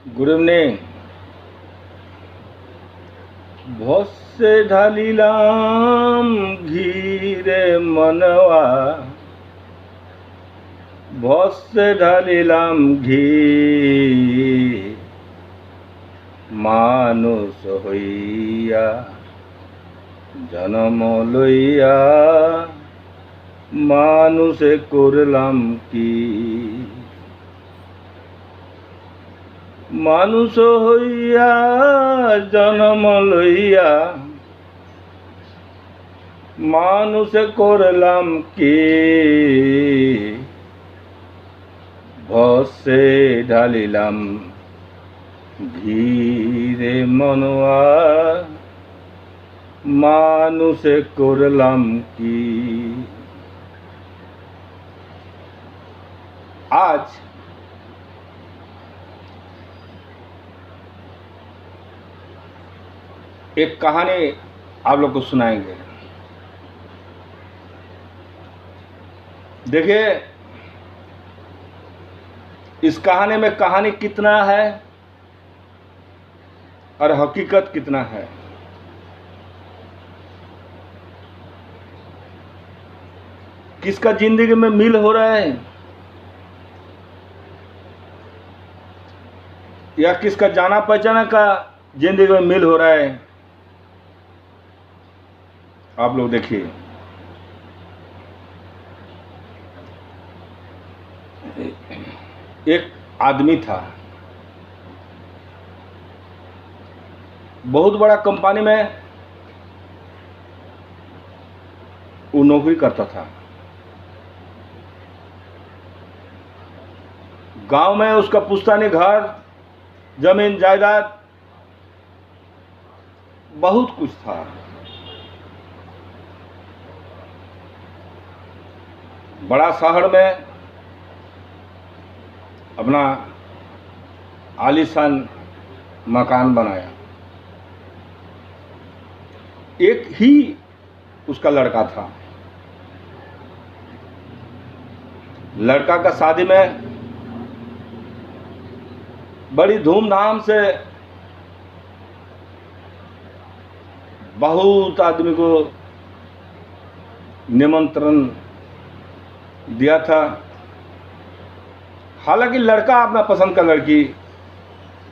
Good evening. Bhose ढालिलाम घीरे मनवा, भोसे ढालिलाम घी मानुष हइया जन्म लइया मानुषे करलाम की। मानुष हइया जन्म लइया मानुषे करलाम की। भोसे ढालिलाम घीरे मनवा मानुषे करलाम की। आज एक कहानी आप लोग को सुनाएंगे। देखिए, इस कहानी में कहानी कितना है और हकीकत कितना है। किसका जिंदगी में मिल हो रहा है या किसका जाना पहचाना का जिंदगी में मिल हो रहा है, आप लोग देखिए। एक आदमी था, बहुत बड़ा कंपनी में वो नौकरी करता था। गांव में उसका पुश्तैनी घर, जमीन जायदाद बहुत कुछ था। बड़ा शहर में अपना आलीशान मकान बनाया। एक ही उसका लड़का था। लड़का का शादी में बड़ी धूमधाम से बहुत आदमी को निमंत्रण दिया था। हालांकि लड़का अपना पसंद का लड़की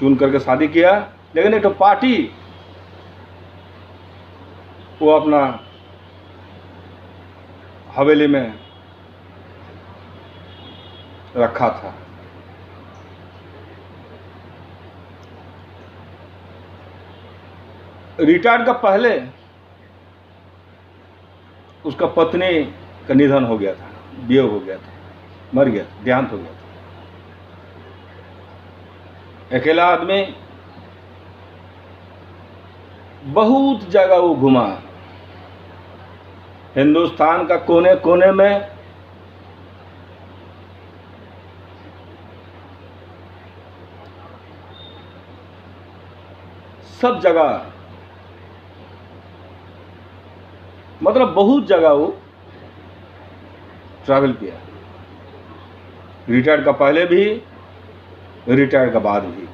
चुन करके शादी किया, लेकिन एक तो पार्टी वो अपना हवेली में रखा था। रिटायर्ड का पहले उसका पत्नी का निधन हो गया था, वियोग हो गया था, मर गया था, देहांत हो गया था। अकेला आदमी बहुत जगह वो घुमा, हिंदुस्तान का कोने कोने में सब जगह, मतलब बहुत जगह वो ट्रैवल किया। रिटायर्ड का पहले भी, रिटायर्ड का बाद भी।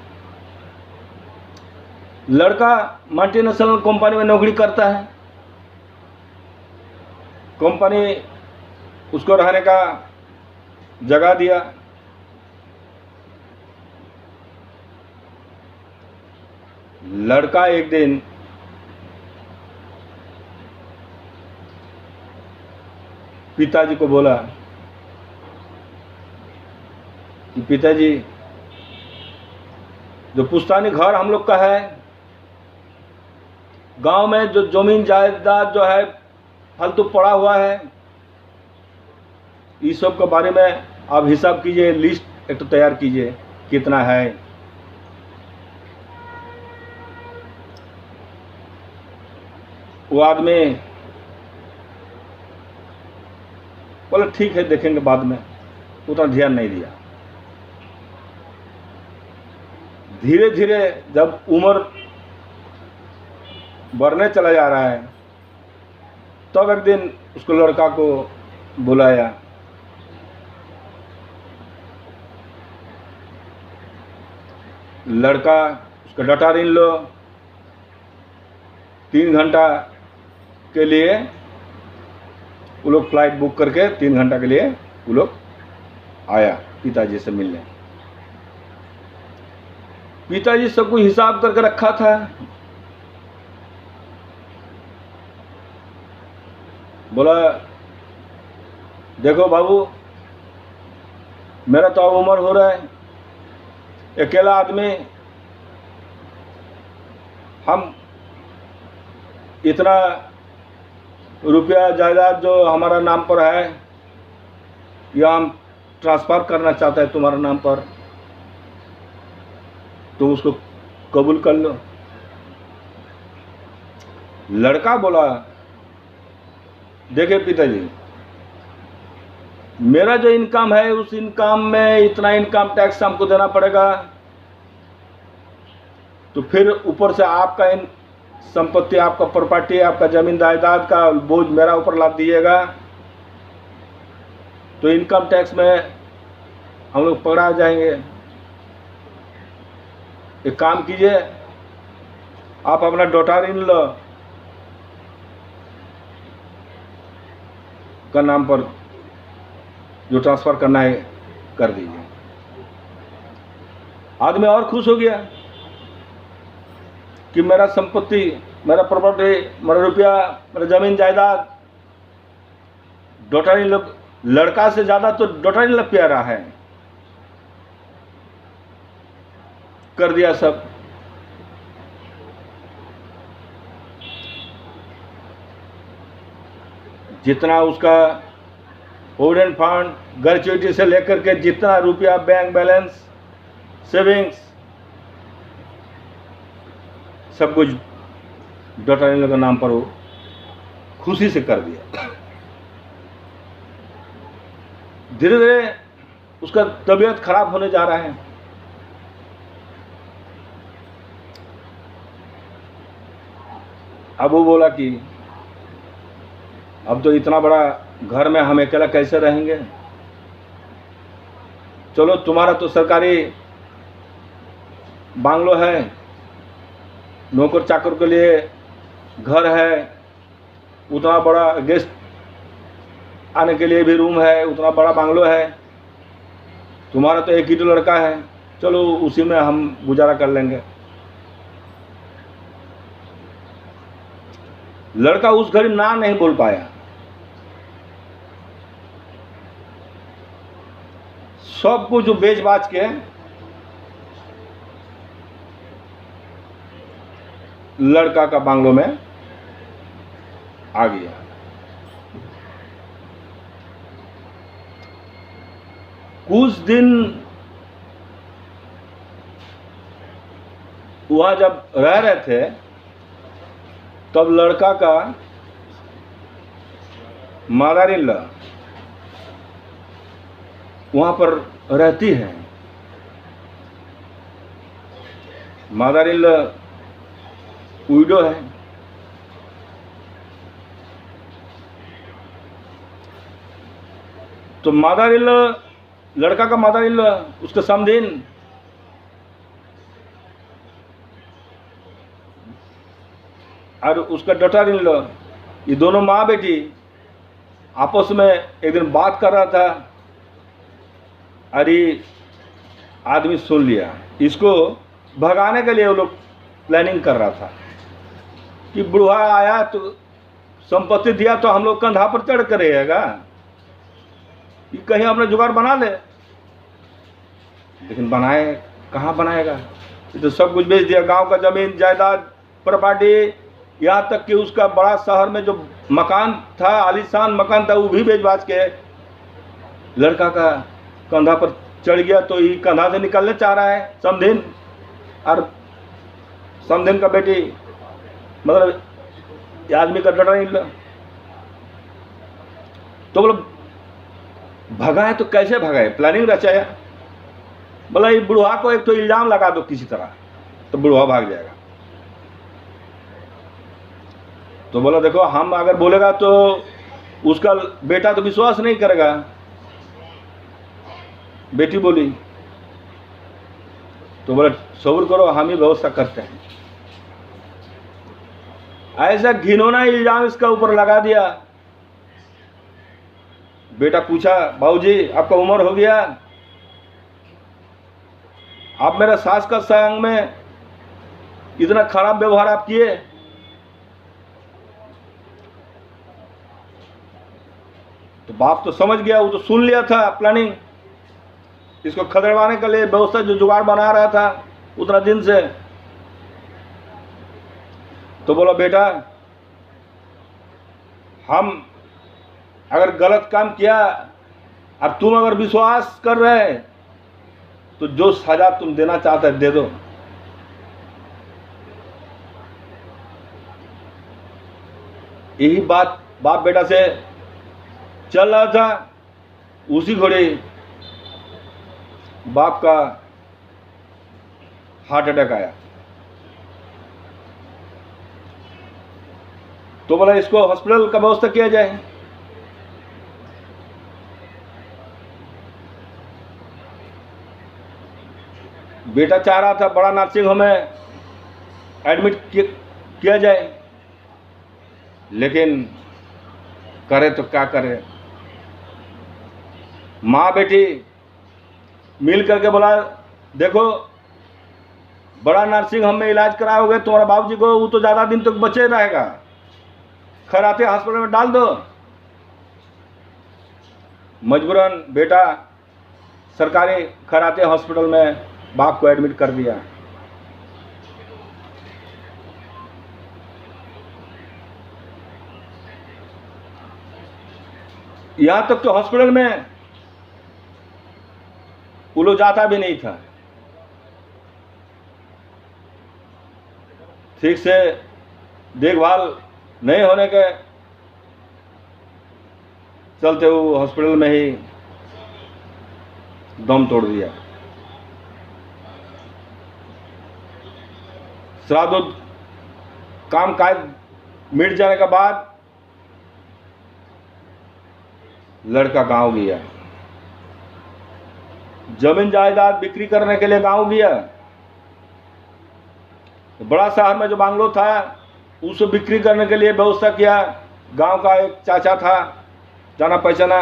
लड़का मल्टीनेशनल कंपनी में नौकरी करता है। कंपनी उसको रहने का जगह दिया। लड़का एक दिन पिताजी को बोला कि पिताजी, जो पुश्तैनी घर हम लोग का है, गांव में जो जमीन जायदाद जो है फालतू पड़ा हुआ है, इस सब के बारे में आप हिसाब कीजिए, लिस्ट एक तो तैयार कीजिए कितना है। वो आदमी बोले ठीक है, देखेंगे बाद में। उतना ध्यान नहीं दिया। धीरे धीरे जब उम्र बढ़ने चला जा रहा है, तब एक दिन उसको लड़का को बुलाया। लड़का उसका डॉटर इन लो 3 घंटा के लिए वो लोग फ्लाइट बुक करके 3 घंटा के लिए वो लोग आया पिताजी से मिलने। पिताजी सब कुछ हिसाब करके रखा था। बोला देखो बाबू, मेरा तो अब उम्र हो रहा है, अकेला आदमी, हम इतना रुपया जायदाद जो हमारा नाम पर है या हम ट्रांसफ़र करना चाहता है तुम्हारा नाम पर, तुम उसको कबूल कर लो। लड़का बोला देखिए पिताजी, मेरा जो इनकम है उस इनकम में इतना इनकम टैक्स हमको देना पड़ेगा, तो फिर ऊपर से आपका इन संपत्ति, आपका प्रॉपर्टी, आपका जमीन जायदाद का बोझ मेरा ऊपर लाद दीजिएगा, तो इनकम टैक्स में हम लोग पकड़ा जाएंगे। एक काम कीजिए, आप अपना डॉटर इन लॉ का नाम पर जो ट्रांसफ़र करना है कर दीजिए। आदमी और खुश हो गया कि मेरा संपत्ति, मेरा प्रॉपर्टी, मेरा रुपया, मेरा जमीन जायदाद, डॉटर इन लॉ, लड़का से ज़्यादा तो डॉटर इन लॉ प्यारा है। कर दिया सब। जितना उसका प्रोविडेंट फंड, ग्रेच्युइटी से लेकर के जितना रुपया, बैंक बैलेंस, सेविंग्स, सब कुछ डॉटर इन लॉ के नाम पर वो खुशी से कर दिया। धीरे धीरे उसका तबीयत खराब होने जा रहा है। अब वो बोला कि अब तो इतना बड़ा घर में हम अकेला कैसे रहेंगे, चलो तुम्हारा तो सरकारी बांग्लो है, नौकर चाकर के लिए घर है, उतना बड़ा गेस्ट आने के लिए भी रूम है, उतना बड़ा बांग्लो है, तुम्हारा तो एक ही तो लड़का है, चलो उसी में हम गुजारा कर लेंगे। लड़का उस घड़ी ना नहीं बोल पाया। सब कुछ जो बेच बाच के लड़का का बांग्लो में आ गया। कुछ दिन वहां जब रह रहे थे तब लड़का का मदर इन लॉ वहां पर रहती है। मदर इन लॉ विडो है। तो मदर इन लॉ, लड़का का मदर इन लॉ, उसका समधीन और उसका डॉटर इन लॉ, ये दोनों माँ बेटी आपस में एक दिन बात कर रहा था। अरे आदमी सुन लिया, इसको भगाने के लिए वो लोग प्लानिंग कर रहा था कि बुढ़वा आया तो संपत्ति दिया तो हम लोग कंधा पर चढ़ कर रहेगा, ये कहीं अपना जुगाड़ बना ले। लेकिन बनाए कहाँ बनाएगा, ये तो सब कुछ बेच दिया, गांव का जमीन जायदाद प्रॉपर्टी, यहाँ तक कि उसका बड़ा शहर में जो मकान था, आलीशान मकान था, वो भी बेच बाच के लड़का का कंधा पर चढ़ गया। तो ये कंधा से निकलने चाह रहा है समधीन, और समधीन का बेटी मतलब ये आदमी का डर नहीं। तो बोलो भगाए तो कैसे भगाए, प्लानिंग रचाया। बोला ये बुढ़वा को एक तो इल्जाम लगा दो किसी तरह, तो बुढ़वा भाग जाएगा। तो बोला देखो हम अगर बोलेगा तो उसका बेटा तो विश्वास नहीं करेगा। बेटी बोली तो बोले सब्र करो, हम ही व्यवस्था करते हैं। ऐसा घिनौना इल्जाम इसका ऊपर लगा दिया। बेटा पूछा, बाबूजी आपका उम्र हो गया, आप मेरा सास का संग में इतना खराब व्यवहार आप किए। तो बाप तो समझ गया, वो तो सुन लिया था प्लानिंग, इसको खदेड़वाने के लिए व्यवस्था जो जुगाड़ बना रहा था उतना दिन से। तो बोला बेटा, हम अगर गलत काम किया और तुम अगर विश्वास कर रहे तो जो सजा तुम देना चाहते दे दो। यही बात बाप बेटा से चल रहा था। उसी घड़ी बाप का हार्ट अटैक आया। तो बोला इसको हॉस्पिटल का व्यवस्था किया जाए। बेटा चाह रहा था बड़ा नर्सिंग होम में एडमिट किया जाए, लेकिन करे तो क्या करे। माँ बेटी मिल करके बोला, देखो बड़ा नर्सिंग होम में इलाज कराओगे तुम्हारा बाबूजी को, वो तो ज़्यादा दिन तक बचे रहेगा, खराते हॉस्पिटल में डाल दो। मजबूरन बेटा सरकारी खराते हॉस्पिटल में बाप को एडमिट कर दिया। यहां तक तो हॉस्पिटल में वो लोग जाता भी नहीं था। ठीक से देखभाल नहीं होने के चलते वो हॉस्पिटल में ही दम तोड़ दिया। श्राद्ध काम काज मिट जाने के बाद लड़का गांव गया, जमीन जायदाद बिक्री करने के लिए गांव गया। बड़ा शहर में जो बांग्लो था उसे बिक्री करने के लिए व्यवस्था किया। गांव का एक चाचा था, जाना पहचाना,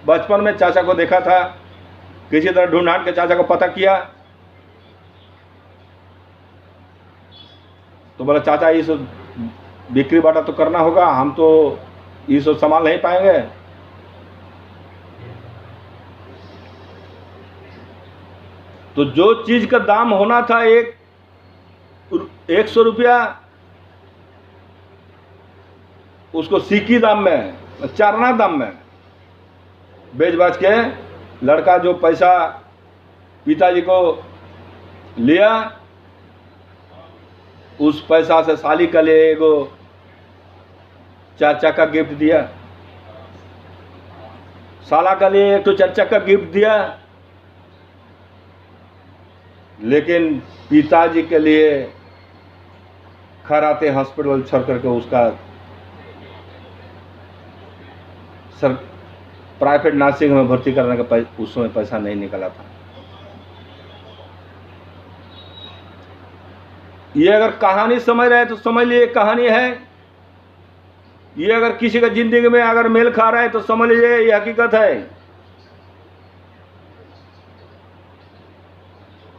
बचपन में चाचा को देखा था, किसी तरह ढूंढ ढांड के चाचा को पता किया। तो बोला चाचा ये सब बिक्री बाटा तो करना होगा, हम तो ये सब संभाल नहीं पाएंगे। तो जो चीज का दाम होना था 100 रुपया, उसको सीकी दाम में, चारना दाम में बेच बाच के लड़का जो पैसा पिताजी को लिया, उस पैसा से साली के लिए एगो 4 चक्का गिफ्ट दिया, साला के लिए एक तो 4 चक्का गिफ्ट दिया। लेकिन पिताजी के लिए खराते हॉस्पिटल छोड़ करके उसका प्राइवेट नर्सिंग में भर्ती करने का उस समय पैसा नहीं निकला था। ये अगर कहानी समझ रहे हैं तो समझ लिए कहानी है। ये अगर किसी का जिंदगी में अगर मेल खा रहा है तो समझ लीजिए ये हकीकत है।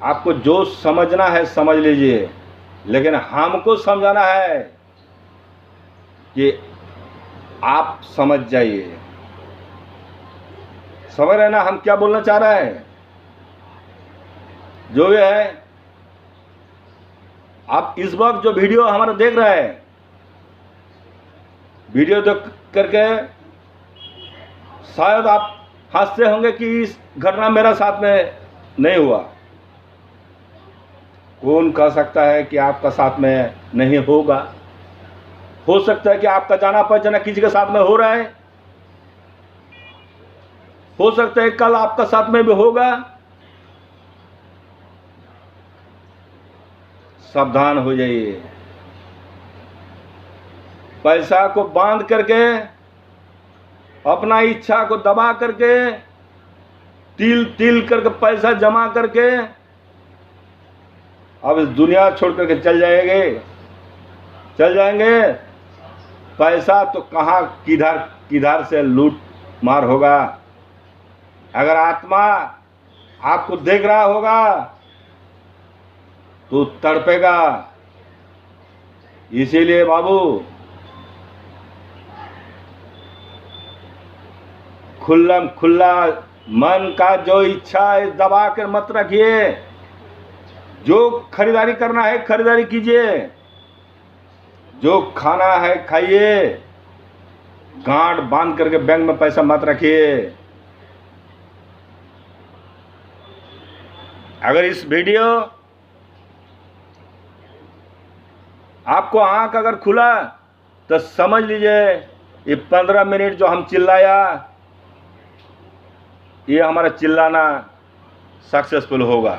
आपको जो समझना है समझ लीजिए, लेकिन हमको समझाना है कि आप समझ जाइए। समझ रहे ना हम क्या बोलना चाह रहे हैं। जो ये है, आप इस वक्त जो वीडियो हमारा देख रहे हैं, वीडियो देख करके शायद आप हंसते होंगे कि इस घटना मेरा साथ में नहीं हुआ। कौन कह सकता है कि आपका साथ में नहीं होगा। हो सकता है कि आपका जाना पहचाना किसी के साथ में हो रहा है, हो सकता है कल आपका साथ में भी होगा। सावधान हो जाइए। पैसा को बांध करके, अपना इच्छा को दबा करके, तिल तिल करके पैसा जमा करके अब इस दुनिया छोड़ करके चल जाएंगे। पैसा तो कहाँ किधर से लूट मार होगा। अगर आत्मा आपको देख रहा होगा तो तड़पेगा। इसीलिए बाबू खुला मन का जो इच्छा है दबा कर मत रखिए। जो खरीदारी करना है खरीदारी कीजिए, जो खाना है खाइए, गांठ बांध करके बैंक में पैसा मत रखिए। अगर इस वीडियो आपको आंख अगर खुला तो समझ लीजिए ये 15 मिनट जो हम चिल्लाया, ये हमारा चिल्लाना सक्सेसफुल होगा।